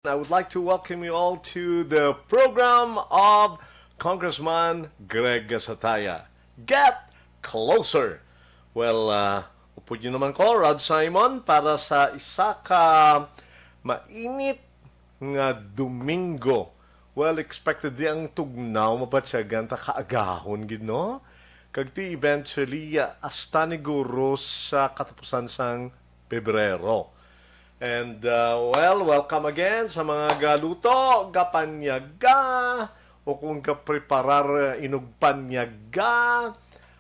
I would like to welcome you all to the program of Congressman Greg Gasataya. Get Closer! Well, upo nyo naman ko, Rod Simon, para sa isa ka mainit nga Domingo. Well, expected di ang tugnaw mabatsyagan ta kaagahon gid no? Kagti eventually hasta ni guro sa katapusan sang Pebrero. And well, welcome again sa mga galuto, gapanyaga, o kung kapreparar inugpanyaga,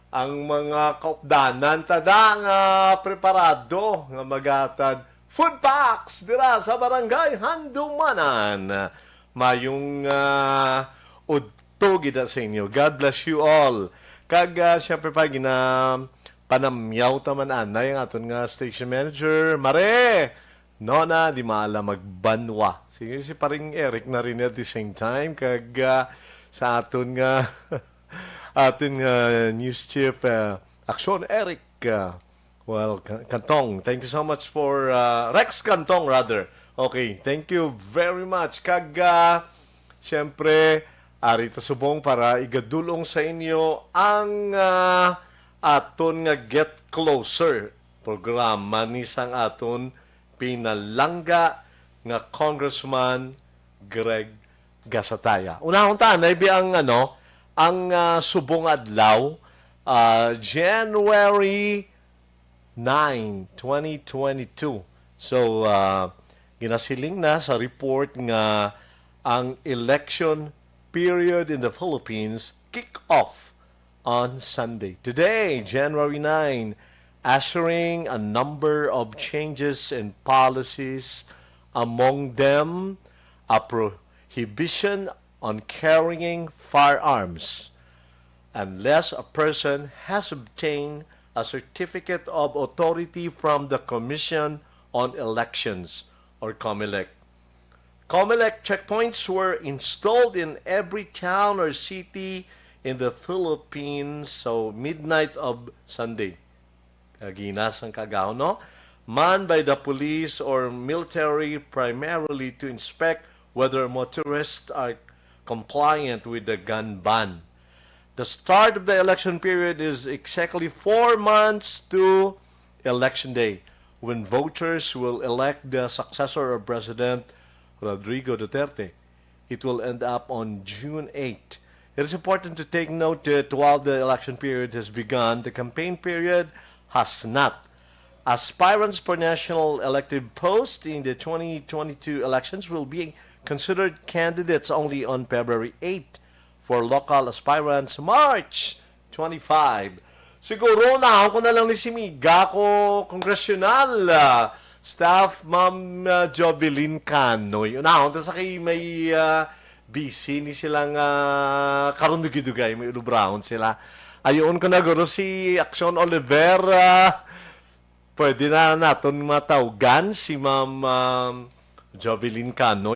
ang mga kaupdanan tada nga preparado nga magatad food packs dira sa barangay Handumanan. Mayong udto gida sa inyo. God bless you all. Kag siyempre pa panamyaw taman anay ang aton nga station manager, Mare! Nona, di maala magbanwa. Sige, si paring Eric na rin at the same time. Kag sa aton nga aton news chief Aksyon Eric. Well, Kantong, thank you so much for Rex Kantong rather. Okay, thank you very much. Kag siyempre, arita subong para igadulong sa inyo ang aton nga Get Closer programa ni sang aton pinalangga nga Congressman Greg Gasataya. Unahon ta na ang ang subong adlaw January 9, 2022. So ginasiling na sa report nga ang election period in the Philippines kick off on Sunday. Today, January 9, ushering a number of changes in policies, among them a prohibition on carrying firearms unless a person has obtained a certificate of authority from the Commission on Elections, or COMELEC. COMELEC checkpoints were installed in every town or city in the Philippines, so midnight of Sunday. Ginas ang kagaw, no? Manned by the police or military primarily to inspect whether motorists are compliant with the gun ban. The start of the election period is exactly 4 months to Election Day, when voters will elect the successor of President Rodrigo Duterte. It will end up on June 8. It is important to take note that while the election period has begun, the campaign period has not. Aspirants for national elective posts in the 2022 elections will be considered candidates only on February 8. For local aspirants, March 25. Siguro na ako na lang ni si Miga ko congressional staff Ma'am Jovelyn Canoy. Unahon ta sa kay may busy ni silang karundugidugay, may ulubrahon sila. Ayon ko na guro si Aksyon Olivera. Pwede na natin matawgan si Ma'am Jovelyn Cano.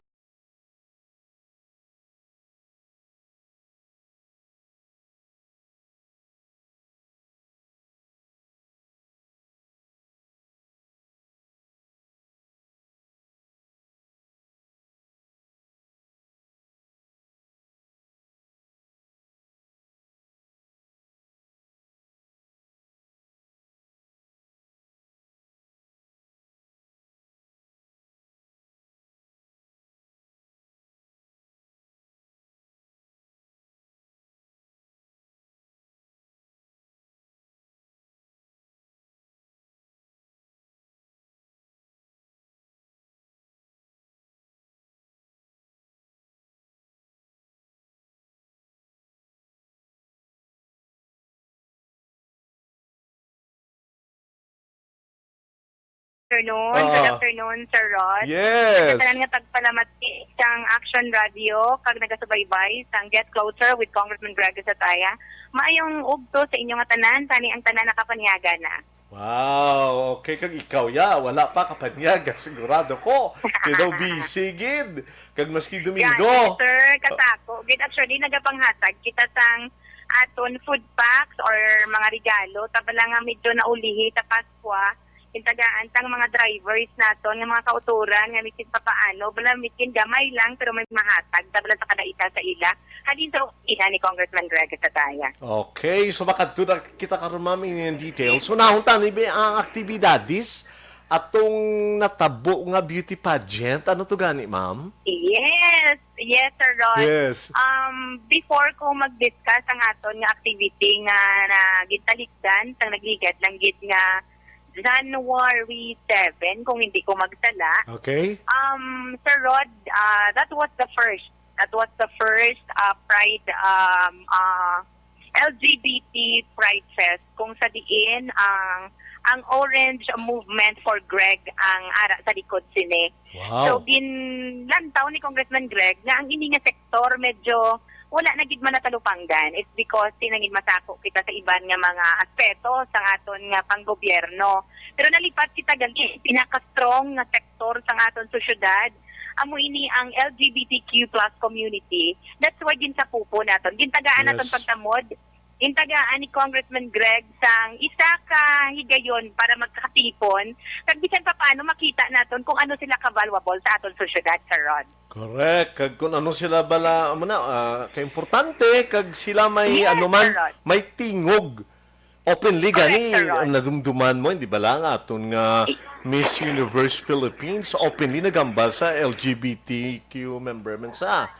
Good afternoon, Sir Rod. Yes. Katanan nga tagpalamat sang Action Radio kag nagasubaybay sang Get Closer with Congressman Greg Gasataya. Maayong ugto sa inyo nga tanan, tani ang tanan nakapanyaga na. Wow, okay kag ikaw wala pa kapanyaga sigurado ko. Kaya busy gid. Kag maski Domingo. Yan, sir, katako. Gid actually nagapanghatag kita sang aton food packs or mga regalo tabala nga medyo naulihi ta Paskwa. Intagaan tang mga drivers naton nga mga kauturan nga mikin papaano bala mikin gamay lang pero may mahatag tabla sa kadaita sa ila halin sa ila ni Congressman Greg Sataya. Okay, so baka doon kita karon ma'am in details. So nahuntan ni ang aktibidades atong natabo nga beauty pageant. Ano to gani, ma'am? Yes, Sir Rod. Yes. Before ko mag-discuss ang aton nga activity nga na gitalikdan sang nagligat lang gid nga January 7 kung hindi ko magsala. Okay. Sir Rod, that was the first Pride LGBT Pride Fest kung sa diin ang Orange Movement for Greg ang ara sa likod sini. So Wow. ginlantaw ni Congressman Greg nga ang ini nga sektor medyo wala na gid man natalupanggan. It's because tinangin masako kita sa iban nga mga aspeto sa aton nga panggobyerno. Pero nalipat kita gali pinaka-strong nga sektor sa aton sosyedad. Amo ini ang LGBTQ+ community. That's why din sa pupo naton. Gintagaan naton Yes. pagtamod. Intagaan ni Congressman Greg sang isa ka higayon para magkatipon kag bisan pa paano makita naton kung ano sila ka-valuable sa aton sosyedad, Sir Rod. Correct. Kag kung ano sila bala, kay importante kag sila may Yes, ano man, Sir Rod. may tingog. Openly Correct, gani Sir Rod. nadumduman mo hindi bala nga aton nga Miss Universe Philippines openly nagambal sa LGBTQ member man sa.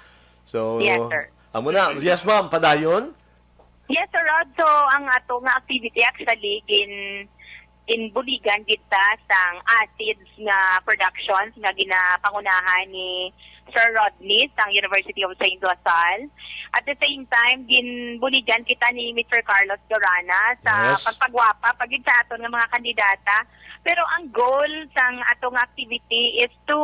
So Yes, sir. amo na. Yes, ma'am, padayon. Yes, Sir Rod. So, ang ato nga activity actually in buligan kita sang acids nga productions nga ginapangunahan ni Sir Rodney sang University of St. LaSalle. At the same time, ginbuligan kita ni Mr. Carlos Dorana sa Yes. pagpagwapa pagid sa aton nga mga kandidata. Pero ang goal sang atong activity is to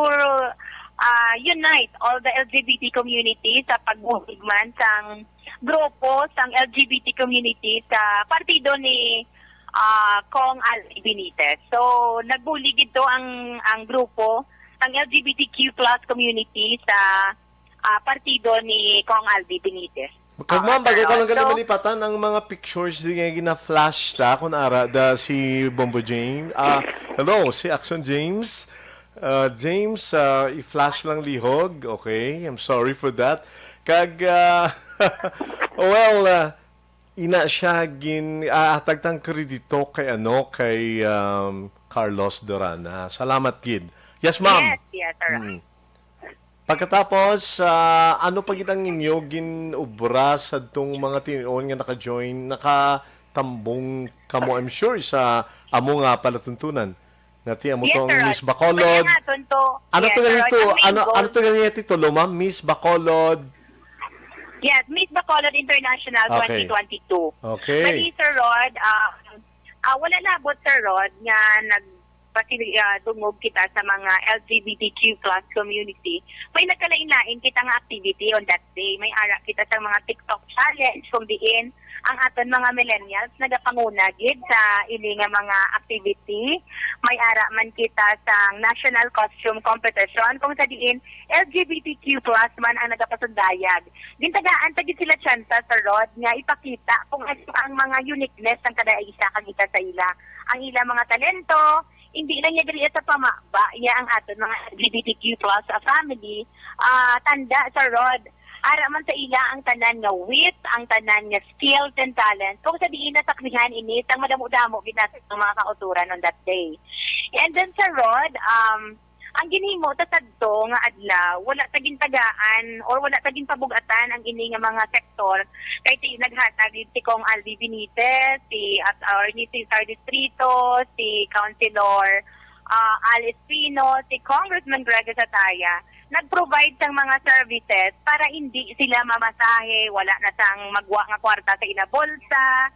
unite all the LGBT community sa pagbuhigman sang grupo sang LGBT community sa partido ni Kong Aldi Benitez. So nagbulig ito ang grupo ang LGBTQ+ community sa partido ni Kong Aldi Benitez. Kag ma'am, bago ko lang So, malipatan ang mga pictures di nga gina-flash ta kun ara da si Bombo James. Hello, si Action James. James, i-flash lang lihog. Okay, I'm sorry for that. Kag ina siya tagtang kredito kay Carlos Dorana. Salamat, kid. Yes, ma'am. yes, Sir. Pagkatapos, ano pa kitang inyo ginubra sa itong mga tinoon nga naka-join, nakatambong kamo, I'm sure, sa amo nga palatuntunan. Nati amo Yes, tong Sir. Miss Bacolod. Kaya naton to. Ano Yes, to Sir. ganito? Ang main Ano goal- to ganito titulo, ma'am? Miss Bacolod. Yes, Miss Bacolod International Okay. 2022. Okay. Mali, Sir Rod, wala labot, Sir Rod, nga dungog kita sa mga LGBTQ+ community. May nagkalain-lain kita nga activity on that day. May ara kita sa mga TikTok challenge kung diin ang aton mga millennials nagapanguna gid sa ini nga mga activity. May ara man kita sa National Costume Competition kung sa diin LGBTQ+ man ang nagapasundayag. Gintagaan ta gid sila tsansa sa Rod nga ipakita kung ano ang mga uniqueness ng kada isa kagita sa ila. Ang ilang mga talento, hindi lang niya diri sa pamaba, iya ang aton mga LGBTQ+ family, tanda sa Rod. Ara man sa ila ang tanan nga wit, ang tanan nga skills and talent. Kung sa diin na sakrihan init, ang madamo-damo ginasa ng mga kauturan on that day. And then sa Rod, ang ginhimo ta sadto nga adlaw, wala taging tagaan or wala taging pabugatan ang ini nga mga sektor kay naghatag si Kong Aldi Benitez, si Attorney Cesar Distrito, si Councilor Alice Pino, si Congressman Greg Sataya nag-provide sang mga services para hindi sila mamasahe, wala na sang magwa nga kwarta sa inabolsa,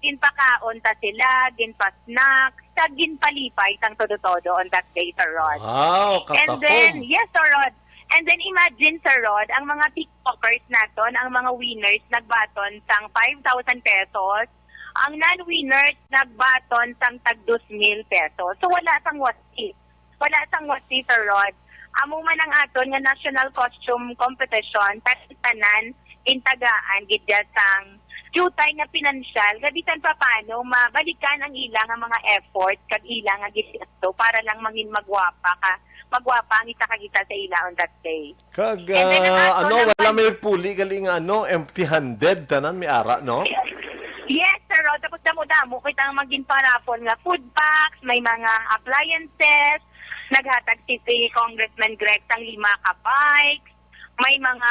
ginpakaon ta sila, ginpa-snack, sa ginpalipay sang todo-todo on that day, Sir Rod. Wow, And then, yes, Sir Rod. And then imagine, Sir Rod, ang mga TikTokers naton, ang mga winners nagbaton sang 5,000 pesos, ang non-winners nagbaton sang tag 2,000 pesos. So wala sang wasi. Wala sang wasi, Sir Rod. Amo man ang aton nga National Costume Competition, tanan intagaan gid sang jutay nga pinansyal, gabisan pa paano, mabalikan ang ilang nga mga effort, kag ilang nga gisito, para lang mangin magwapa ka. Magwapa ang isa kagita sa ila on that day. Kag, And then, ang ato wala naman- may nagpuli, galing empty-handed, tanan, may ara, no? Yes, sir. Tapos damo-damo, kita nga maging parapon nga food packs, may mga appliances, naghatag si Congressman Greg sang 5 ka bikes, may mga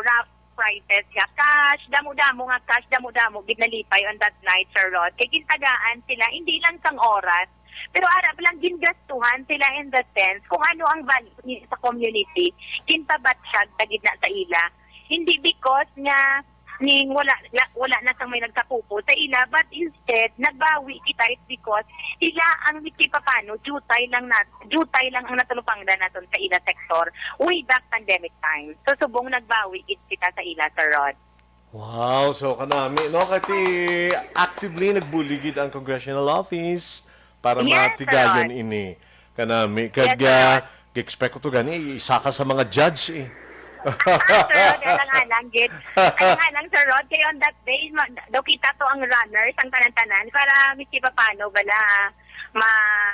rough prices nga cash, damo-damo nga cash, damo-damo, ginalipay on that night, Sir Rod. Kaya kintagaan sila, hindi lang sang oras, pero arap lang gingastuhan sila in the sense kung ano ang value niya sa community, kintabatsyag tagid na sa ila. Hindi because nga ning wala na sang may nagkapupo sa ila, but instead nagbawi kita it because ila ang papano jutay lang ang natulupangdan naton sa ila sektor way back pandemic time. So subong nagbawi kita sa ila, Sir Rod. Wow, so kanami, no? Kati actively nagbuligid ang congressional office para Yes, matigayon sir. ini. Kanami, Yes, kag sir. expect ko to gani, isa ka sa mga judge eh. Sir Rod, alang-alang, gid. Alang-alang, Sir Rod, kaya on that day, daw kita to ang runners, ang tanan-tanan, para miski pa paano, bala,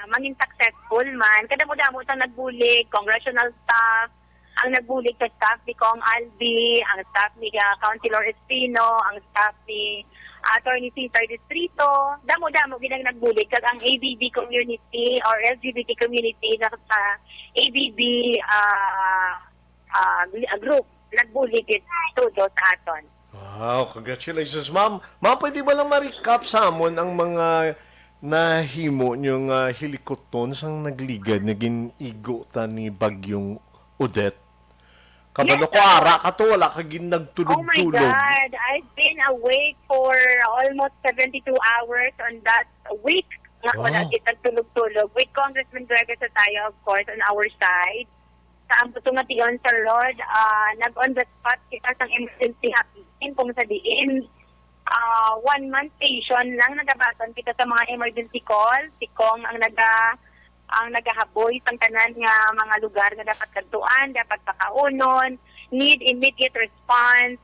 mangin successful man. Kada mo damo ang nagbulig, congressional staff, ang nagbulig sa staff ni Kong Albi, ang staff ni Councilor Espino, ang staff ni Attorney Cesar Distrito, damo-damo ginang nagbulig, kag ang ABB community or LGBT community na sa ABB group nagbulig todo sa aton. Wow, congratulations, ma'am. Ma'am, pwede ba lang ma-recap sa amon ang mga nahimo niyong hilikoton sang nagligad na ginigo ta ni Bagyong Odette? Kabalo Yes, ko sir. ara ka to, wala ka Oh my ginagtulog-tulog. God, I've been awake for almost 72 hours on that week. Nga wala Wow. kita tulog-tulog. With Congressman Gregor Sataya, of course, on our side. Sa ambuto nga tiyon, Sir Lord, nag-on the spot kita sang emergency happening kung sa diin. 1 month station lang nagabaton kita sa mga emergency calls. Si Kong ang nagahaboy sang tanan nga mga lugar nga dapat kantuan, dapat pakaunon, need immediate response,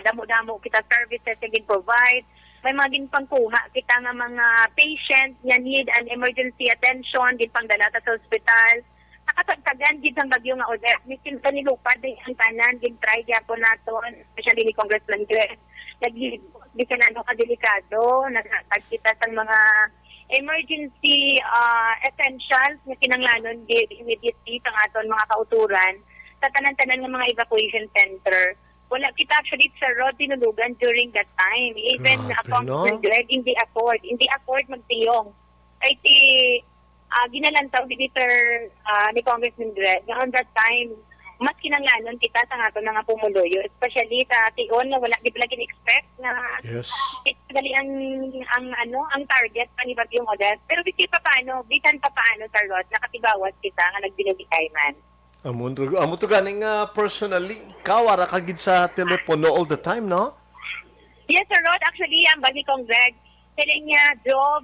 damo-damo kita services nga provide. May mga ginpangkuha kita nga mga patient nga need an emergency attention, ginpangdala ta sa ospital. Nakatagtagan gid ang bagyo nga Odette, miskin kanilupad din ang tanan, gin-try gyapon naton, especially ni Congressman Greg. Di ka na kadelikado, naghatag kita sa mga emergency essentials na kinanglanon immediately sa aton mga kauturan sa tanan-tanan ng mga evacuation center. Wala kita actually sa road tinulugan during that time. Even Grabe, Congressman no? Greg, hindi afford magtiyong. Ay ginalantaw ni ni Congressman Greg na on that time mas kinanglanon kita sa aton mga pumuluyo, especially sa tion na wala di pala expect na Yes. dali ang target pa ni Bagyong Odette. Pero bisan pa paano, Sir Rod, nakatibawat kita nga nagbinugikay man. Amo to ganing personally, ikaw ara ka gid sa telepono all the time, no? Yes, Sir Rod, actually, ang bagi kong Greg, sila niya job,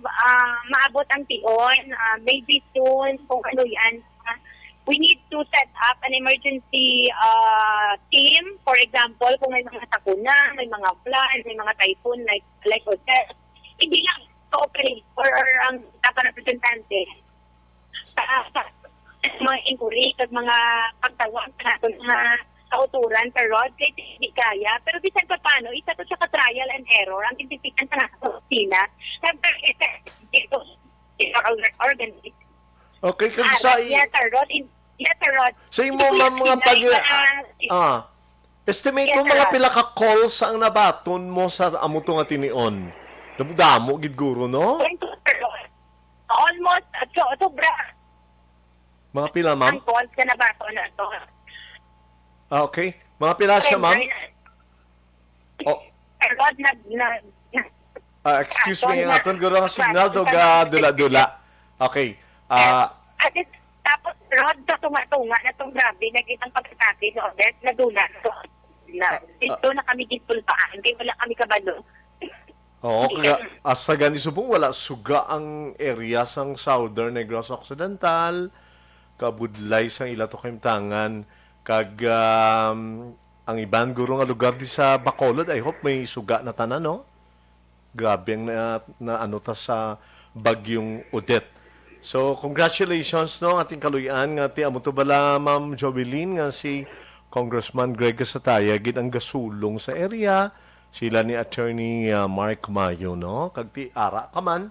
maabot ang tion, maybe soon, kung ano yan. We need to set up an emergency team. For example, kung may mga sakuna, may mga flood, may mga typhoon like Odette, hindi lang operator or ang representante sa mga inquiry at mga pagtawag natin mga kauturan sa road, kahit hindi kaya. Pero bisan pa paano, isa to siya ka-trial and error. Ang titipikan sa nasa opisina, ito organized. Okay, kag sa Yes, Sir Rod. Yes, Sir Rod. sa imo mga estimate mo Yes, mga sir. pila ka calls ang nabaton mo sa amo to nga tinion. Damo gid guro, no? Almost, sobra Mga pila, ma'am? ang calls ka na ba ito na ito. Okay. Mga pila siya, ma'am? Oh, Sir Rod, excuse me, ang aton guro nga signal dog dula-dula. Okay. At tapos, Rod, sa tunga-tunga na itong grabe, nagkitang pagkatake sa Odette, nadula na. Dito na kami gitulpaan, kaya wala kami kabalo. Oo, kaya asa gani subong wala suga ang area sang Southern Negros Occidental, kabudlay sang ila to kayimtangan, kag ang iban guro nga lugar di sa Bacolod, I hope may suga na tanan, no? Grabe ang na ano ta sa bagyong Odette. So, congratulations no ating kaluyan nga ti amo to bala Ma'am Jovelyn nga si Congressman Greg Sataya gid ang gasulong sa area sila ni Attorney Mark Mayo no kag ti ara ka man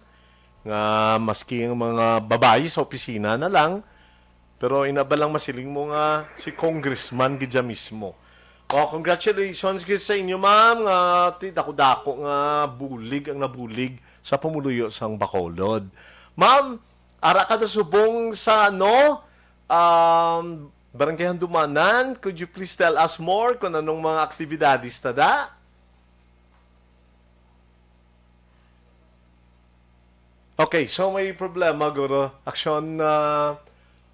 nga maski ang mga babae sa opisina na lang pero inabalang masiling mo nga si Congressman gidya mismo. Oh, congratulations gid sa inyo, ma'am. Nga ti dako-dako nga bulig ang nabulig sa pumuluyo sang Bacolod. Ma'am, ara ka na subong sa ano? Barangay Handumanan. Could you please tell us more kung anong mga aktibidades tada? Okay, so may problema, Guro. Action,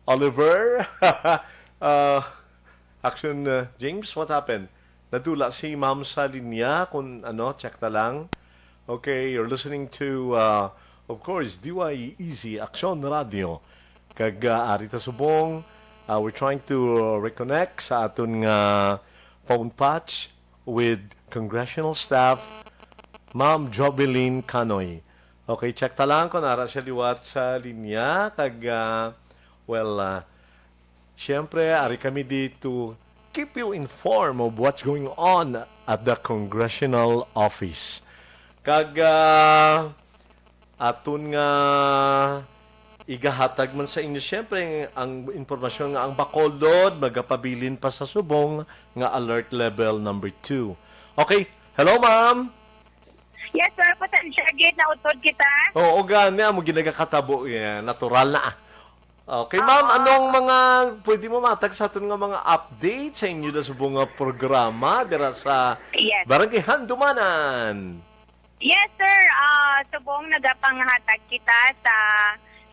Oliver. uh, Action, James, what happened? Nadula si ma'am sa linya, kung ano, check na lang. Okay, you're listening to, of course, DY Easy Action Radio. Kag Arita Subong, we're trying to reconnect sa aton nga phone patch with congressional staff, Ma'am Jovelyn Canoy. Okay, check ta lang kung nara siya liwat sa linya. Kag, siyempre, ari kami dito keep you informed of what's going on at the congressional office. Kag aton nga igahatag man sa inyo siyempre ang impormasyon nga ang Bacolod magapabilin pa sa subong nga alert level number 2. Okay, hello ma'am. Yes, sir. Pasensya, gid na utod kita. Oo, gani mo ginagakatabo yan, natural na. Okay, ma'am, anong mga pwede mo matag sa aton nga mga update sa inyo na subong nga programa dira sa Yes. Barangay Handumanan? Yes, sir. Subong nagapanghatag kita sa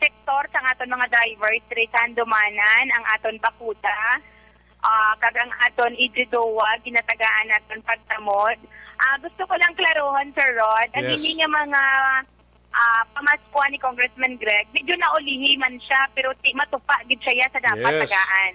sektor sa aton mga drivers diri sa Handumanan, ang aton Bakuta, kag ang aton Ididowa, ginatagaan naton pagtamod. Gusto ko lang klarohan, Sir Rod, ang Yes. hindi nga mga pamaskuha ni Congressman Greg, medyo naulihi man siya, pero matupa gid siya sa dapat Yes. tagaan.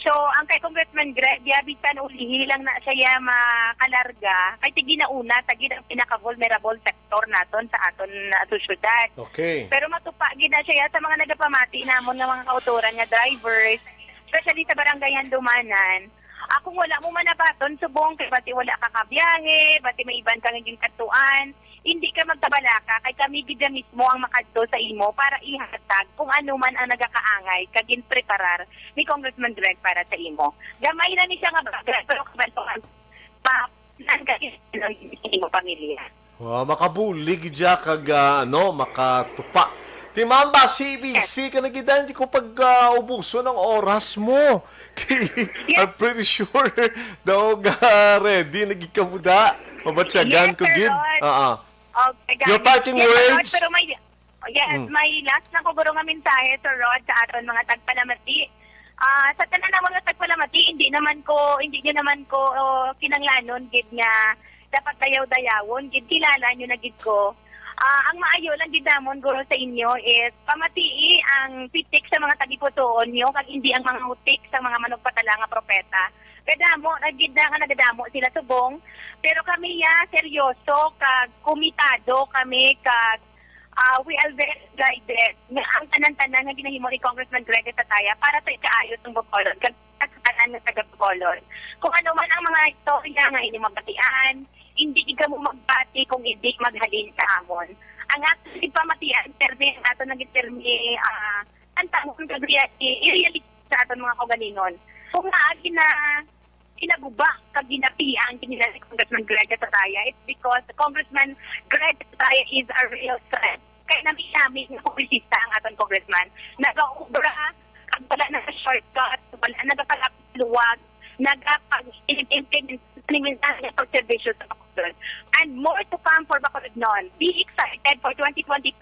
So, ang kay Congressman Greg, bisan ulihi lang na siya makalarga, kay tigi na una, tagid ang pinaka-vulnerable sector naton sa aton syudad. Okay. Pero matupa gid na siya sa mga nagapamati namon nga mga kautoran nga drivers, especially sa barangay Handumanan. Kung wala mo manabaton, subong, kay bati wala ka kabiyahe, bati may iban kang naging katuan, hindi ka magtabalaka, kay kami gidya mismo ang makadto sa imo para ihatag kung ano man ang nagakaangay, kagin preparar ni Congressman Greg para sa imo. Gamay na ni siya nga bagay, pero kabantuan pa, nangagin ng imo pamilya. Makabulig dya kag makatupa. Ti ma'am ba, CBC ka nagidan, di ko pag-ubuso ng oras mo. I'm pretty sure daw ready, nagikamuda. Mabatsyagan Yes, ko Sir gid. Rod. Okay, Your parting yes, Sir Rod, words? pero may last na ko nga mensahe, Sir Rod, sa aton mga tagpalamati. Sa tanan na mga tagpalamati, hindi nyo naman ko kinanglanon gid nga dapat dayaw-dayawon, gid kilala nyo na gid ko. Ang maayo lang gid namon guro sa inyo is pamatii ang pitik sa mga tagiputuon nyo kag hindi ang mga utik sa mga manugpatala nga propeta. Kadamo nagid na nga nagadamo sila subong, pero kami seryoso kag komitado kami kag we are very guided nga ang tanan-tanan nga ginahimo ni Congressman Greg Sataya para sa ikaayos ng Bacolod kag tanan ng taga Bacolod. Kung ano man ang mga istorya nga ini mabatian, hindi ka mo magbati kung hindi maghalin sa amon. Ang ato si pamatian, termi, ato nag-termi, ang tanong kagriya, i-reality sa ato mga kagalingon. Kung naagi na inaguba, kag ginapian, kinila si Congressman Greg Sataya, it's because Congressman Greg Sataya is a real threat. Kaya namin na publisista ang aton congressman. Nag-ubra, kag wala na shortcut, wala nagapalapluwag, nagapag-implement ng pag-servisyo sa Bacolod. And more to come for Bacolod noon. Be excited for 2022.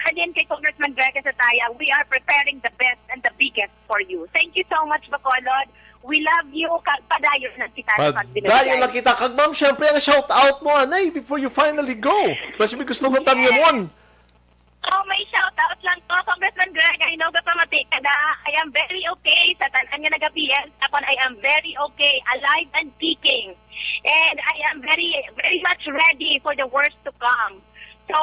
Halin kay Congressman Greg Sataya, we are preparing the best and the biggest for you. Thank you so much, Bacolod. We love you. Padayon lang kita. Padayon lang kita. Kag ma'am, syempre ang shout out mo, anay, before you finally go. Kasi may gusto mo tanong. May shout-out lang to, Congressman Greg. I know ka pamati ka na. I am very okay sa tanan nga nag-BS. Tapos I am very okay, alive and kicking. And I am very, very much ready for the worst to come. So,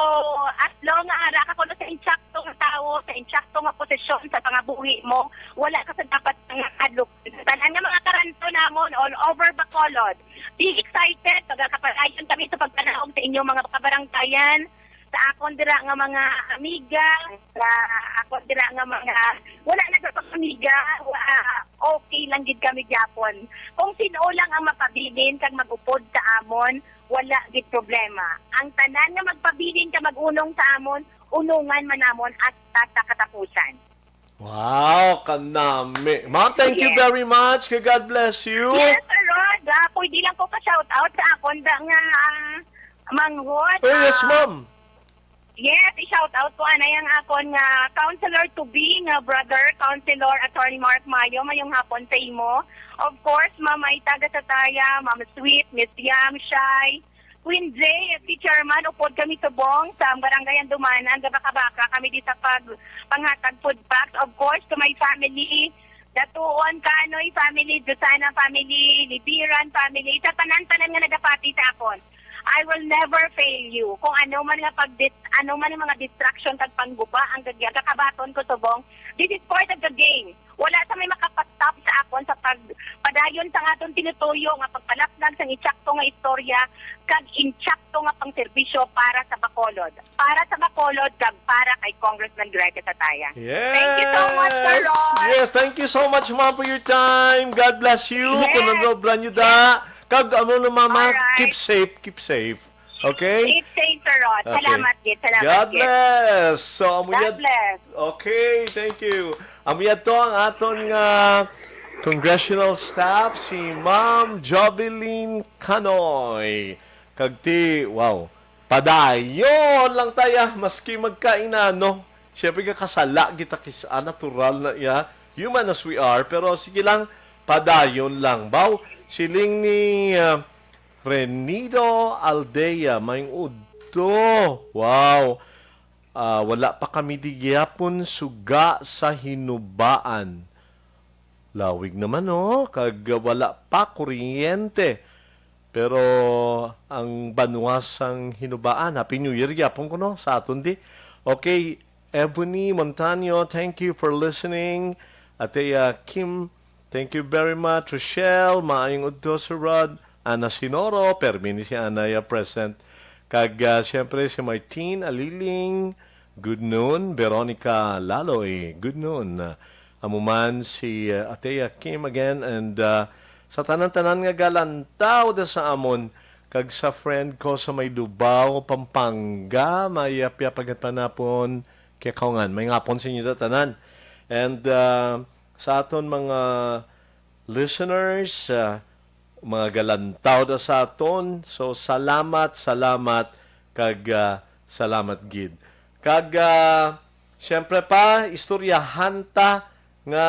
as long nga ara ka kuno sa insakto nga tao, sa insakto nga posisyon sa pangabuhi mo, wala ka sa dapat nga adlok. Tanan nga mga karanto namon all over Bacolod. Be excited, pagkakapalayon kami sa pagpanahog sa inyong mga kabaranggayan, sa akon dira nga mga amiga, sa akon dira nga mga wala na sa amiga, okay lang gid kami gyapon. Kung sino lang ang mapabilin kag magupod sa amon, wala gid problema. Ang tanan nga magpabilin ka magunong sa amon, unungan man namon at sa katapusan. Wow, kanami. Ma'am, thank you Yes. very much. God bless you. Yes, Sir Rod. Pwede lang ko ka-shout out sa akon da nga manghod. Oh, yes, ma'am. Yes, i-shout out ko ana yang akon nga counselor to be nga brother, Counselor Attorney Mark Mayo, mayong hapon sa imo. Of course, Mama Itaga Sataya, Mama Sweet, Miss Yam, Shai, Queen Jay, si Chairman, upod kami subong sa Barangay Andumanan, Gabaka-Baka, kami di sa panghatag food packs. Of course, to my family, Datuon, Kanoy family, Jusana family, Libiran family, sa tanan-tanan nga nagapati sa akon. I will never fail you. Kung ano man nga ano man ang mga distraction kag pangguba ang gagakabaton ko subong, this is part of the game. Wala sa may makapastop sa akon sa padayon sa aton tinutuyo nga pagpalaplag sa insakto nga istorya kag insakto nga pang serbisyo para sa Bacolod. Para sa Bacolod kag para kay Congressman Greg Sataya. Yes. Thank you so much, Sir Ron. Yes, thank you so much, ma'am, for your time. God bless you. Yes. Kung nanoblan nyo da. Kag ano na, mama, Alright. keep safe, keep safe. Okay? It's safe, Sir Ron. Okay. Salamat, Gid. Salamat, God Gid. bless. So, God amuyad. bless. Okay, thank you. Amuyad to ang aton nga congressional staff, si Ma'am Jobeline Canoy. Kagti, wow, padayon lang taya, maski magkainano. Siyempre ka kasala, kita kisa, natural na ya, human as we are, pero sige lang, padayon lang. Baw, siling ni Renido Aldea, may udto. Wow. Wala pa kami digyapon suga sa hinubaan. Lawig naman, oh. Kag wala pa kuryente. Pero ang banwasang hinubaan, Happy New Year, yapon ko, no? Sa aton di. Okay, Ebony Montaño, thank you for listening. Ate Kim, thank you very much. Rochelle, maayong udto sa Rod. Ana Sinoro, permini si Anaya present. Kag, siyempre, si Martin Aliling, good noon. Veronica Laloy, good noon. Amuman si Atea Kim again. And sa tanan-tanan nga galantaw da sa amon, kag sa friend ko sa may Lubao, Pampanga, may pagat panapon, kaya kaungan, may ngapon sa inyo da tanan. And sa aton mga listeners, mga galantaw da sa aton. So, salamat, kag salamat gid. Kag, siyempre pa, istoryahan ta nga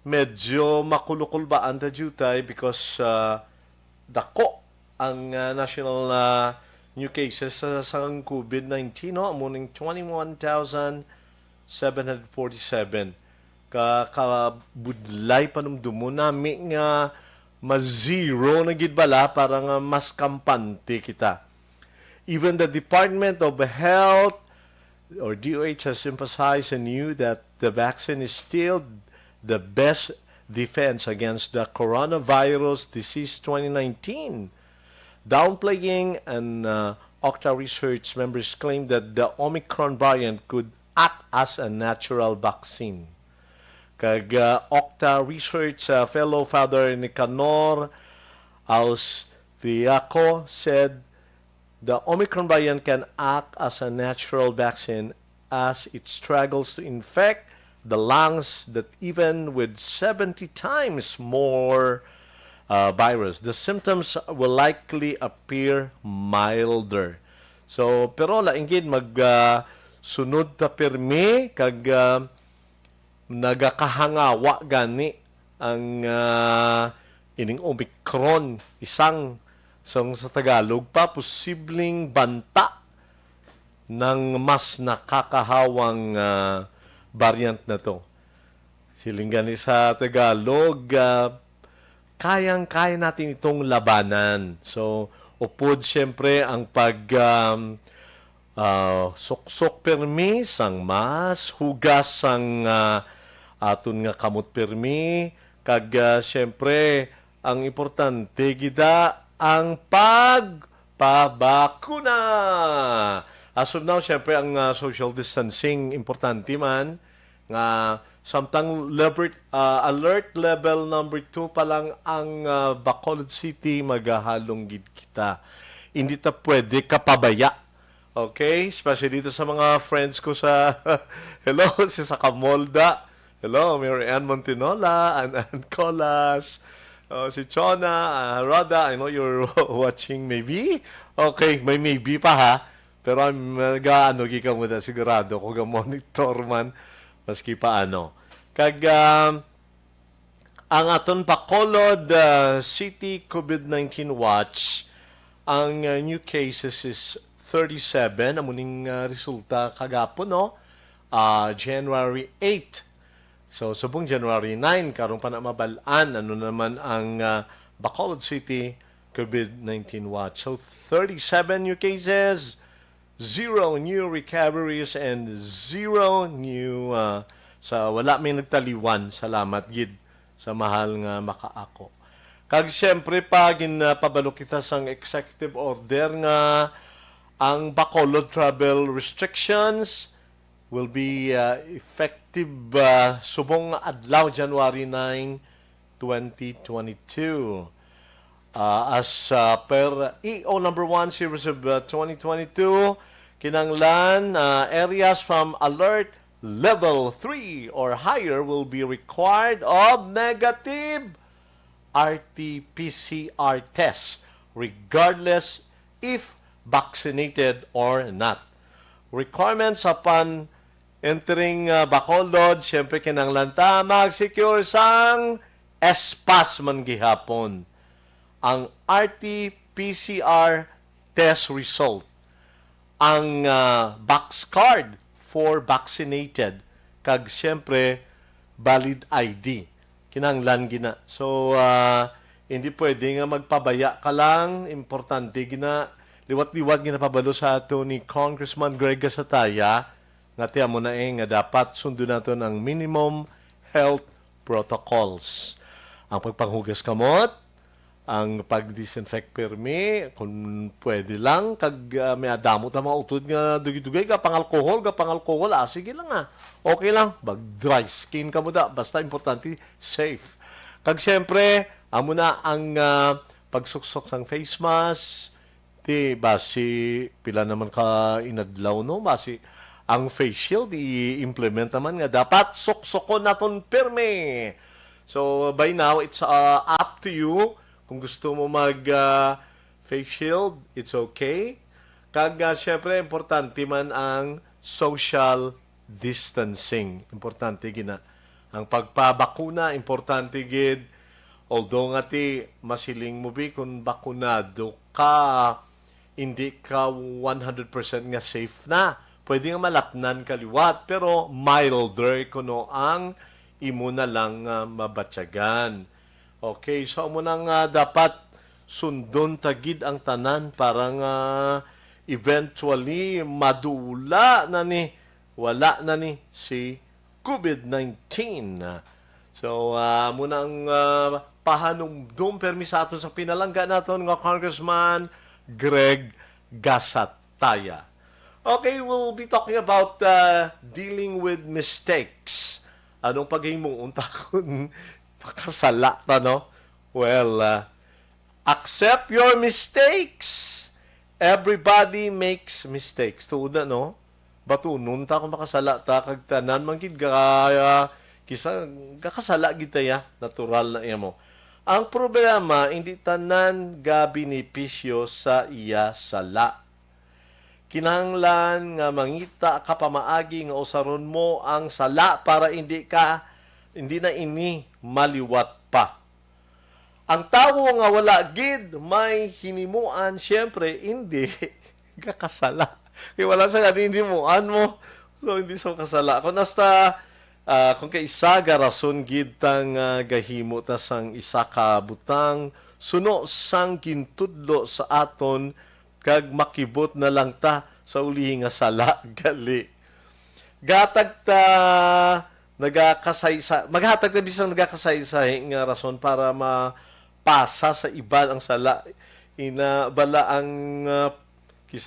medyo makulukulbaan da jutay because dako ang national new cases sa COVID-19, no? Amuning 21,747. Kabudlay pa nung dumo nami nga ma-zero na gid bala para nga mas kampante kita. Even the Department of Health or DOH has emphasized anew that the vaccine is still the best defense against the coronavirus disease 2019. Downplaying and Octa Research members claim that the Omicron variant could act as a natural vaccine. Kag Octa Research fellow Father Nicanor Austriaco said the Omicron variant can act as a natural vaccine as it struggles to infect the lungs that even with 70 times more virus, the symptoms will likely appear milder. So, pero lainggid sunod ta pirmi kag nagakahangawa gani ang ining Omicron, isang sa Tagalog pa posibleng banta ng mas nakakahawang variant na to. Siling gani sa Tagalog, kayang-kaya natin itong labanan. So, upod siyempre ang suksok permi sang mas, hugas sang aton nga kamot permi, kag syempre ang importante gida ang pagpabakuna. As of now, syempre ang social distancing importante man nga samtang alert level number 2 pa lang ang Bacolod City maghahalong gid kita. Hindi ta pwede kapabaya. Okay? Especially dito sa mga friends ko sa hello, si Sakamolda. Hello, Mary Ann Montinola, Ann Colas, si Chona, Rhoda, I know you're watching maybe. Okay, may maybe pa ha. Pero I'm nag-ano gika mo na sigurado kung monitor man maski pa ano. Kag ang aton Bacolod City COVID-19 watch, ang new cases is 37 amuning resulta kagapon no. January 8. So subong January 9 karon pa na mabalaan ano naman ang Bacolod City COVID-19 watch. So 37 new cases, 0 new recoveries, and 0 new sa wala may nagtaliwan. Salamat gid sa mahal nga makaako. Kag siyempre pa ginpabalo kita sang executive order nga ang Bacolod travel restrictions will be effective subong adlaw January 9, 2022. As per EO number 1 series of 2022, kinanglan areas from alert level 3 or higher will be required of negative RT-PCR test regardless if vaccinated or not. Requirements upon entering Bacolod, siyempre kinanglan ta mag-secure sang espas man gihapon. Ang RT-PCR test result, ang box card for vaccinated, kag siyempre valid ID. Kinanglan gina. So, hindi pwede nga magpabaya ka lang. Importante gina. Liwat-liwat gina pabalo sa ato ni Congressman Greg Gasataya nga tiyan mo na nga dapat sundo nato ng minimum health protocols. Ang pagpanghugas kamot, ang pag-disinfect permi, kung pwede lang, kag may adamo ta mga utod nga dugay-dugay, pang-alcohol, sige lang okay lang, mag-dry skin ka mo da, basta importante, safe. Kag siyempre, amo na ang pagsuksok ng face mask, basi, pila naman ka inadlaw, no? Basi, ang face shield, i-implement naman nga, dapat suksokon naton permi. So, by now, it's up to you. Kung gusto mo mag-face shield, it's okay. Kag syempre, importante man ang social distancing. Importante gina. Ang pagpabakuna, importante gid. Although nga masiling mo kung bakunado ka, hindi ka 100% nga safe na. Pwede nga malatnan kaliwat, pero milder kuno ang imo na lang mabatyagan. Okay, so mo nang dapat sundon tagid ang tanan parang eventually madula na wala na si COVID-19. So mo nang pahanumdum permisato sa pinalangga naton nga Congressman Greg Gasataya. Okay, we'll be talking about dealing with mistakes. Anong paghimong unta kun pakasala ta, no? Well, accept your mistakes. Everybody makes mistakes. Tuda, no? Batunon ta kung makasala ta, kag tanan man gid kisa kakasala gid ya, natural na iya mo. Ang problema, hindi tanan ga benepisyo sa iya sala. Kinahanglan nga mangita ka pamaagi nga usaron mo ang sala para hindi na ini maliwat pa. Ang tawo nga wala gid may hinimuan, siyempre hindi kakasala. Kaya wala sa hinimuan mo, so hindi sa kasala. Kung nasta kung kay isa ga rason gid tang gahimo ta sang isa ka butang suno sang gintudlo sa aton kag makibot na lang ta sa ulihi nga sala gali. Gatag ta nagakasaysa maghatag na bisang nagakasaysa nga rason para mapasa sa iban ang sala ina bala ang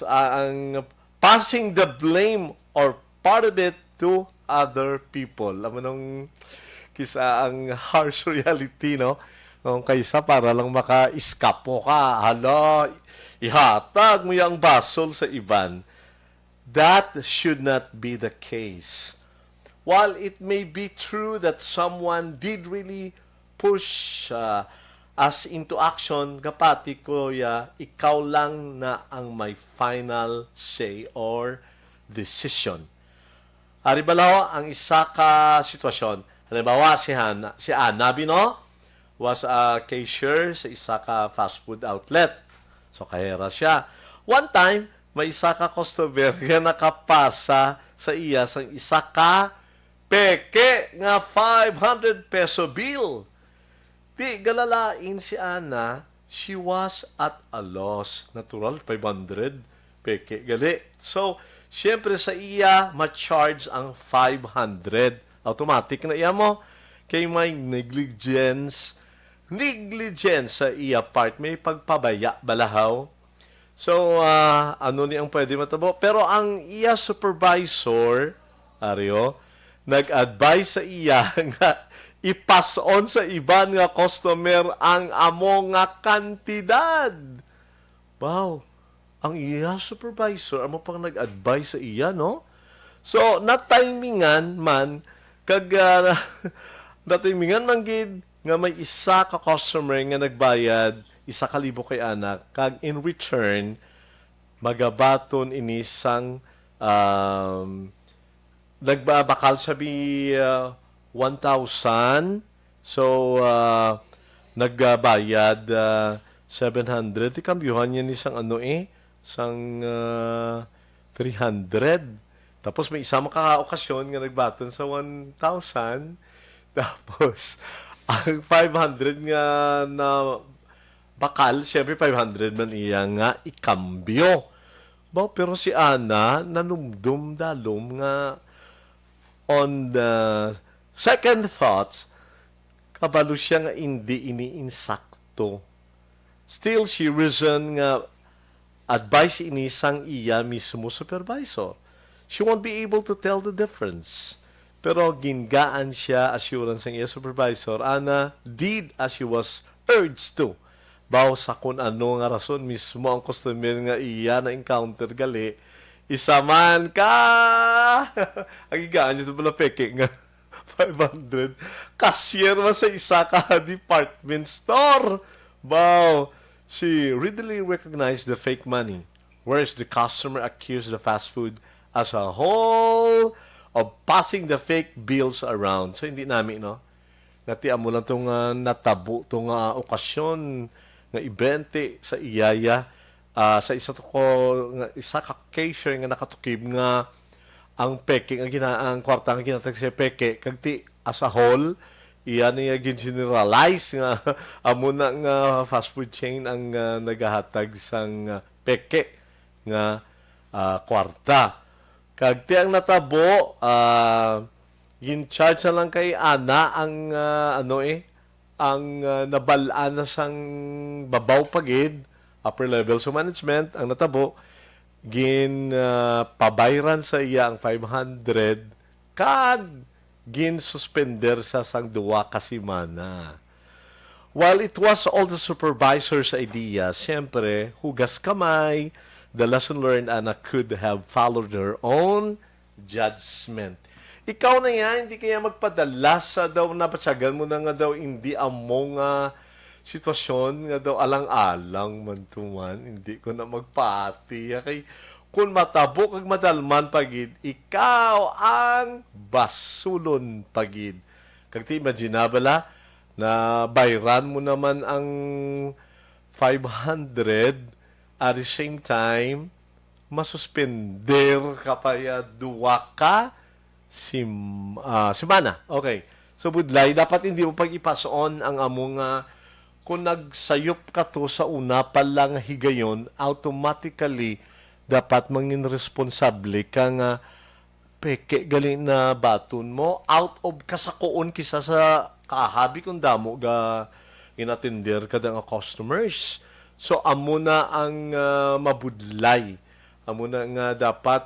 ang passing the blame or part of it to other people. Alam mo nung kisa ang harsh reality, no? Nung kaysa para lang maka-iskapo ka. Hala, ihatag mo yung basol sa iban. That should not be the case. While it may be true that someone did really push us into action, kapati kuya, ikaw lang na ang may final say or decision. Haribalaw, ang isa ka sitwasyon. Halimbawa, si Ana Bino was a cashier sa isa ka fast food outlet. So, kahera siya. One time, may isa ka customer nga nakapasa sa iya sa isa ka peke nga 500 peso bill. Di galalain si Ana, she was at a loss. Natural, 500 peke gali. So, siyempre sa iya, ma-charge ang 500. Automatic na iya mo. Kay may negligence sa iya part. May pagpabaya, balahaw. So, ano ni ang pwede matabo? Pero ang iya supervisor, Ario, nag-advise sa iya nga i-pass on sa iban nga customer ang amo nga kantidad. Wow! Ang iya supervisor, amo pang nag-advise sa iya, no? So, na-timingan man, na-timingan man gid, nga may isa ka customer nga nagbayad, 1,000 kay anak, kag in return, magabaton inisang nagbabakal sabi 1,000. So, nagbayad 700. Ikambyuhan niya isang isang 300. Tapos may isa makaokasyon nga nagbaton sa 1,000. Tapos, ang 500 nga na bakal, syempre 500 man iya nga ikambyo. Pero si Ana, nanumdum dalom nga on the second thoughts, kabalo siya nga hindi iniinsakto. Still, she reason nga advice inisang iya mismo supervisor. She won't be able to tell the difference. Pero gingaan siya assurance ng iya supervisor, Ana did as she was urged to. Baw sa kung ano nga rason mismo ang customer nga iya na encounter gali, isaman ka! Ang igaan nyo ito pala peke nga 500. Cashier mo sa isa ka department store. Wow! She readily recognized the fake money, whereas the customer accused the fast food as a whole of passing the fake bills around. So, hindi namin, no? Natiyan mo lang itong natabo, itong okasyon nga ibente sa iyaya. Sa isa ka cashier nga nakatukib nga ang peke, ang kwarta nga ginatag siya peke, kagti as a whole, iyan niya gin-generalize nga amo na nga fast food chain ang nagahatag sang peke nga kwarta. Kagti ang natabo, gin-charge na lang kay Ana ang ang nabalaan na sang babaw pagid, upper levels of management, ang natabo, pabayran sa iya ang 500, kag gin-suspender sa sang duwa ka semana. While it was all the supervisor's idea, siyempre, hugas kamay, the lesson learned, Ana could have followed her own judgment. Ikaw na yan, hindi kaya magpadala sa daw, napatsagan mo na nga daw, hindi among sitwasyon nga daw, alang-alang man tuman, hindi ko na magpati. Kay, kung matabo kag madalman pagid, ikaw ang basulon pagid. Kag ti imagine bala, na bayran mo naman ang 500, at the same time, masuspender ka pa ya duwa ka semana. Okay. So, budlay, dapat hindi mo pag-ipass on ang among kung nagsayop ka to sa una pa lang higayon, automatically, dapat mangin responsable ka nga peke galing na baton mo out of kasakoon kisa sa kahabi kung damo ga inatender ka nga customers. So amo na ang mabudlay. Amo na nga dapat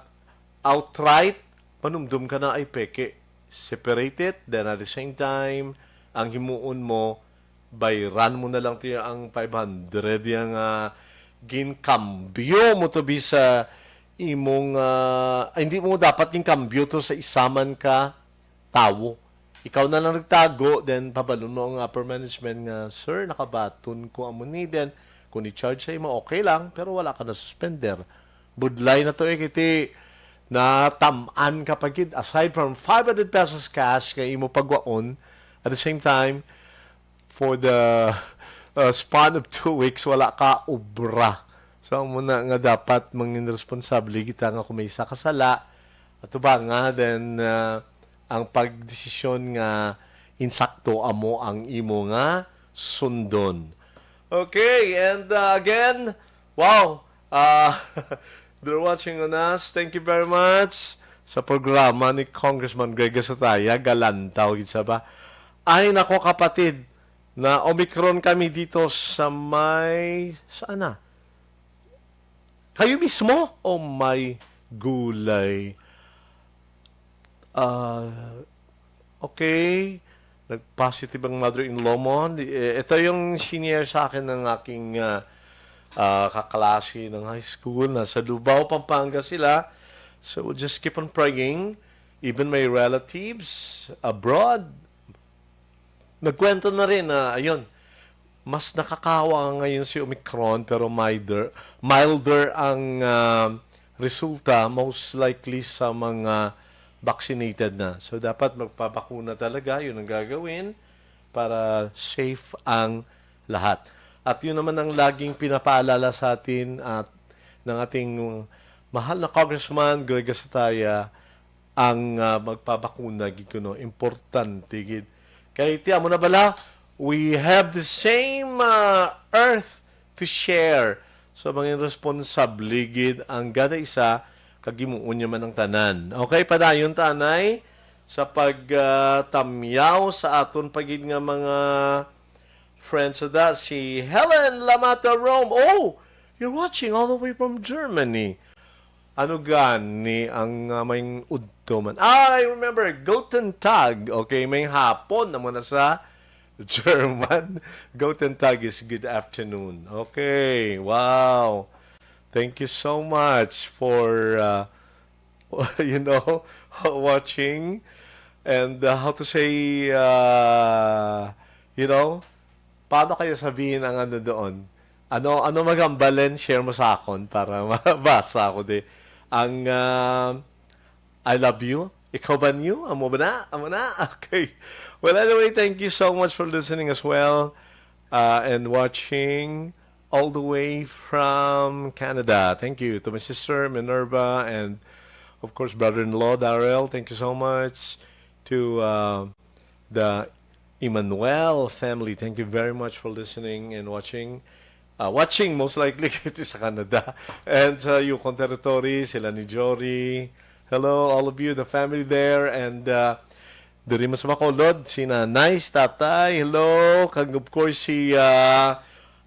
outright manumdum ka na ay peke. Separate it, then at the same time ang himuon mo bayran mo na lang tiya ang 500 yung ginkambyo mo to be sa imong hindi mo dapat yung kambyo to sa isaman ka tawo. Ikaw na lang nagtago, then pabalon mo ang upper management nga, sir, nakabaton ko amo ni, then kung i-charge sa imo, okay lang, pero wala ka na suspender. Budlay na to kiti na tamaan ka pagid, aside from 500 pesos cash kay imo pagwaon, at the same time, for the span of 2 weeks, wala ka ubra. So, muna nga dapat mangin responsable kita nga kung may isa kasala. At ba nga, then, ang pagdesisyon nga insakto amo ang imo nga sundon. Okay, and again, wow, they're watching on us. Thank you very much sa programa ni Congressman Greg Sataya, Galantaw, gitsa ba? Ay, nako kapatid, na Omicron kami dito sa may, saan na? Kayo mismo? Oh my gulay. Okay. Nag-positive ang mother-in-law mo. Ito yung senior sa akin ng aking kaklase ng high school. Nasa Lubao, Pampanga sila. So we'll just keep on praying. Even my relatives abroad. Nagkwento na rin na, ayun, mas nakakawa ngayon si Omicron pero milder ang resulta most likely sa mga vaccinated na. So dapat magpabakuna talaga, yun ang gagawin para safe ang lahat. At yun naman ang laging pinapaalala sa atin at ng ating mahal na Congressman Greg Sataya ang magpabakuna gikuno importante gid. Kaya tiya mo na bala, we have the same earth to share. So, mga responsable gid ang gada isa, kagimuon niya man ang tanan. Okay, padayon tanay, sa pagtamyaw sa aton pagid nga mga friends sa da, si Helen Lamata Rome. Oh, you're watching all the way from Germany. Ano gani ang may udto man? I remember, Guten Tag. Okay, may hapon na muna sa German. Guten Tag is good afternoon. Okay, wow. Thank you so much for, watching. And how to say, paano kaya sabihin ang ano doon? Ano magambalen, share mo sa akin para mabasa ako di. Ang I love you. Ikaw ba niyo? Amo ba na? Amo na? Okay. Well, anyway, thank you so much for listening as well and watching all the way from Canada. Thank you to my sister, Minerva, and of course, brother-in-law, Darrell. Thank you so much to the Emmanuel family. Thank you very much for listening and watching. Watching, most likely, ito sa Canada. And sa Yukon Territory, sila ni Jory. Hello, all of you, the family there. And diri mas makulod, si Nanay, Tatay. Hello. Kag of course, si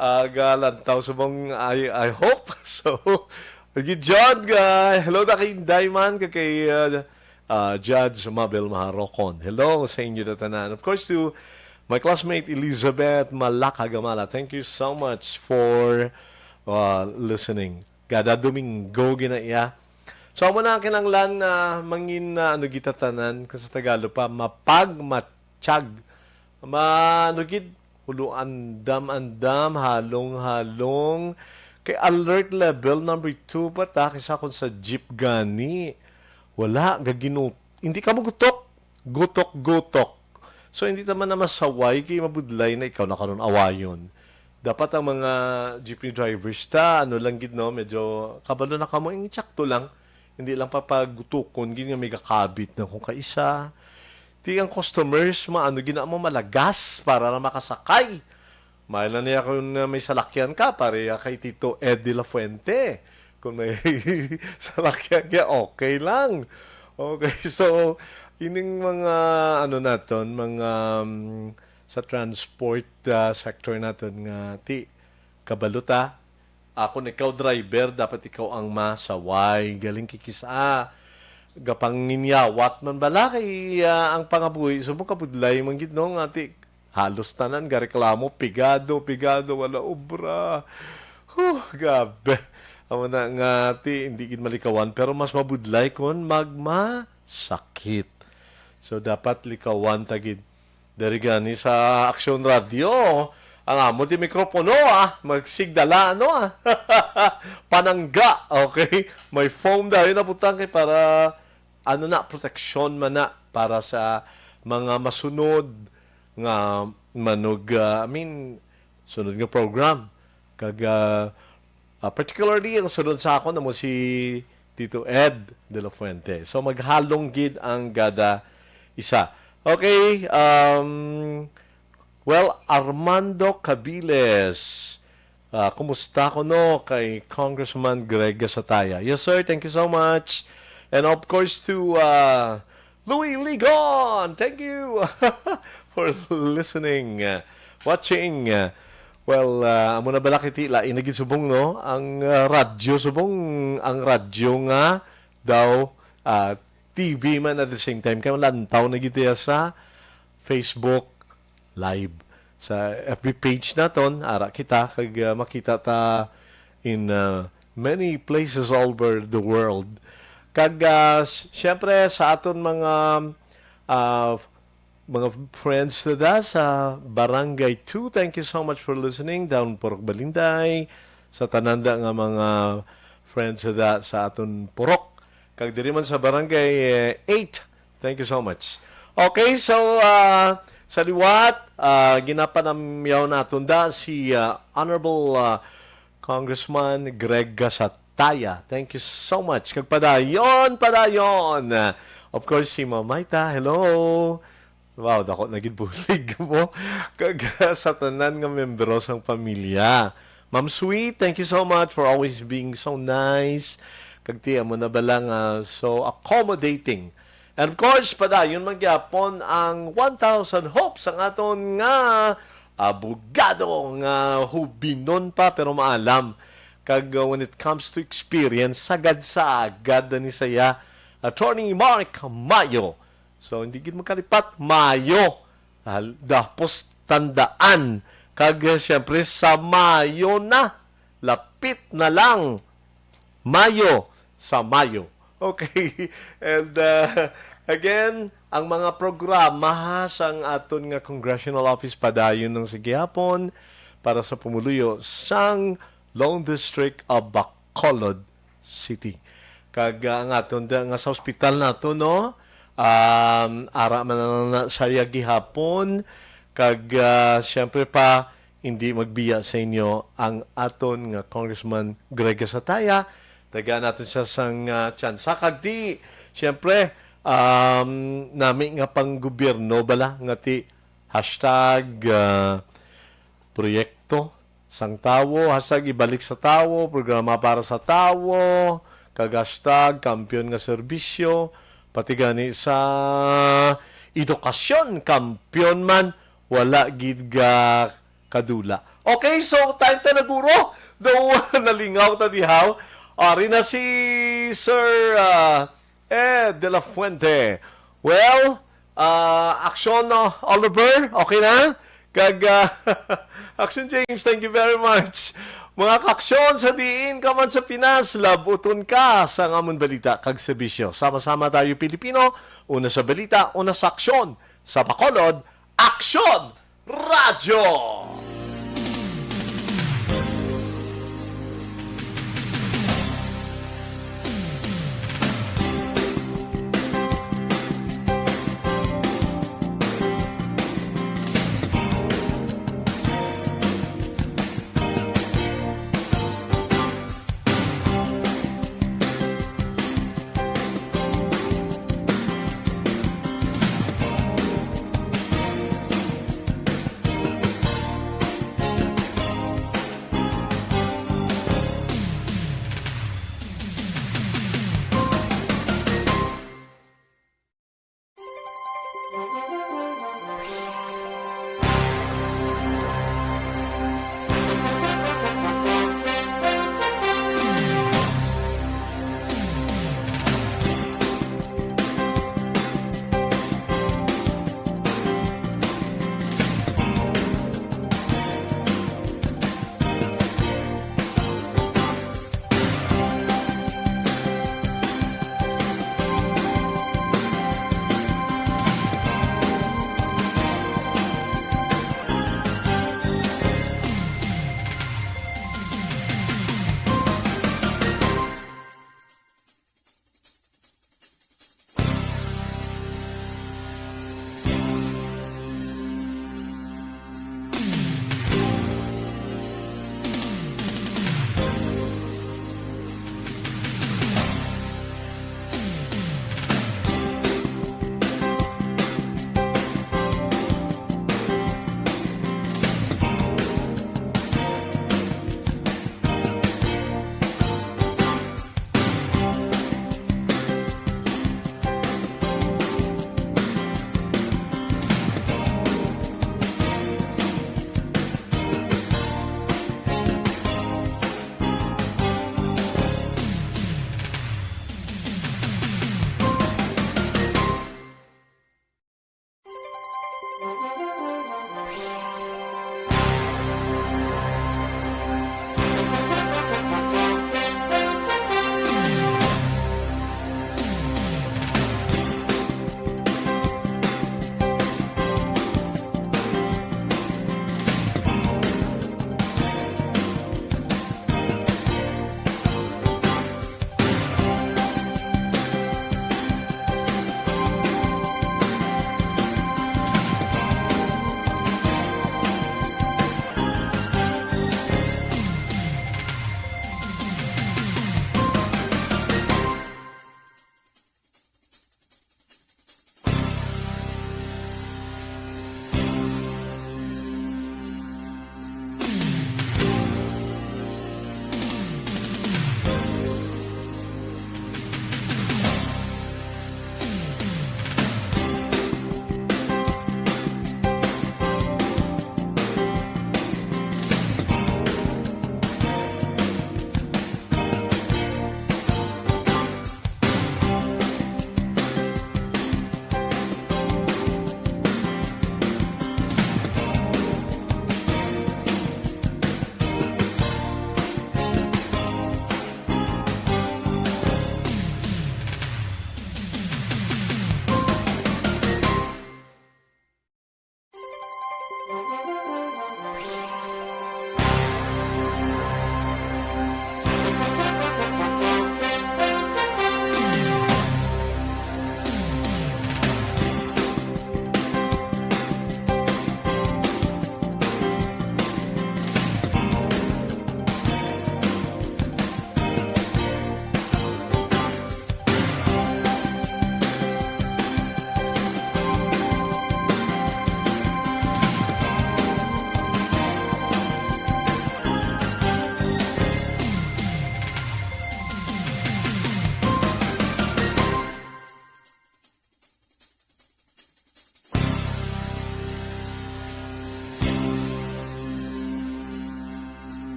Galantaw subong, I hope. So, John, hello na kay Daiman, kay Judge Mabel Maharokon. Hello sa inyo na tanan. Of course, to my classmate Elizabeth Malakagamala. Thank you so much for listening. Gada Domingo ginaiya. So, amo na kinanglan na mangin na gitatanan kasi Tagalog pa mapagmatsyag. Manugid huluan andam halong kay alert level number 2 pa ta kisa kun sa jeep gani. Wala gagino. Hindi ka magutok. Gutok. So, hindi naman na masaway kay mabudlay na ikaw na karon awayon. Dapat ang mga jeepney drivers lang gid no, medyo kabalo na kamo ing tsakto lang. Hindi lang papagutukon, gini nga may kakabit na kung kaisa. Di ang customers, gina mo malagas para na makasakay. Mahal na niya kung may salakyan ka, pare kay Tito Ed de la Fuente. Kung may salakyan kaya okay lang. Okay, so ining mga ano naton, mga sa transport sector naton nga ti kabaluta. Ako na ikaw driver, dapat ikaw ang masaway. Galing kikisa. Gapang ninyawat man bala kay ang pangabuhi. So mo kabudlay manggid no nga ti halos tanan ga reklamo pigado wala obra. Gabe. Amo na nga ti hindi gid malikawan pero mas mabudlay kon magmasakit. So dapat likawan tagid. Dari gani sa Aksyon Radio. Ang amo di mikropono magsigdala panangga, okay? May foam dahil na putang kay para proteksyon man na para sa mga masunod nga manog sunod nga program. Kag particularly ang sunod sa ako na mo si Tito Ed de la Fuente. So maghalong gid ang gada isa. Okay, well, Armando Cabiles. Kumusta ko no kay Congressman Greg Gasataya? Yes, sir. Thank you so much. And of course to Louis Ligon. Thank you for listening, watching. Well, amo na bala kitila inagid subong no ang radyo subong ang radyo nga daw TV man at the same time kay lantaw na gid sa Facebook live sa FB page naton ara kita kag makita ta in many places all over the world kag syempre sa aton mga friends na sa Barangay 2, thank you so much for listening down Purok Balinday sa tananda nga mga friends na sa aton Purok kag diri man sa Barangay 8, thank you so much. Okay, so sa liwat, ginapanamyaw natin si Honorable Congressman Greg Gasataya. Thank you so much. Kag padayon. Of course, si Mamaita, hello. Wow, dako nagidbulig mo. Kag sa tanan nga membro sang pamilya. Ma'am Sweet, thank you so much for always being so nice. Kag tiya mo na balang so accommodating. And of course, padayon magyapon ang 1,000 hopes ang aton nga abogado nga hubinon pa pero maalam. Kag when it comes to experience, sagad sa agad ni saya Attorney Mark Mayo. So, hindi gid makalipat. Mayo. Dapos tandaan. Kag syempre sa Mayo na. Lapit na lang. Mayo sa Mayo. Okay. And again, ang mga programa sang aton nga Congressional Office padayon ng sigihapon para sa pumuluyo sang Lone District of Bacolod City. Kag ang aton nga sa ospital nato no, ara man na saya gihapon kag syempre pa hindi magbiya sa inyo ang aton nga Congressman Greg Gasataya. Taga natin siya sang tsansa kag di syempre nami nga pang gobyerno bala nga ti hashtag proyekto sang tawo, hashtag ibalik sa tawo, programa para sa tawo, kag hashtag kampiyon nga serbisyo, pati gani sa edukasyon, kampiyon man, wala gid ga kadula. Okay, so time ta naguro, though nalingaw ta dihaw, ari na si Sir de la Fuente. Well, Action Oliver, okay na? Kag Action James, thank you very much. Mga kaksyon sa diin ka man sa Pinas, labuton ka sa ngamon balita kag serbisyo. Sama-sama tayo Pilipino, una sa balita, una sa aksyon. Sa Bacolod, Aksyon Radio!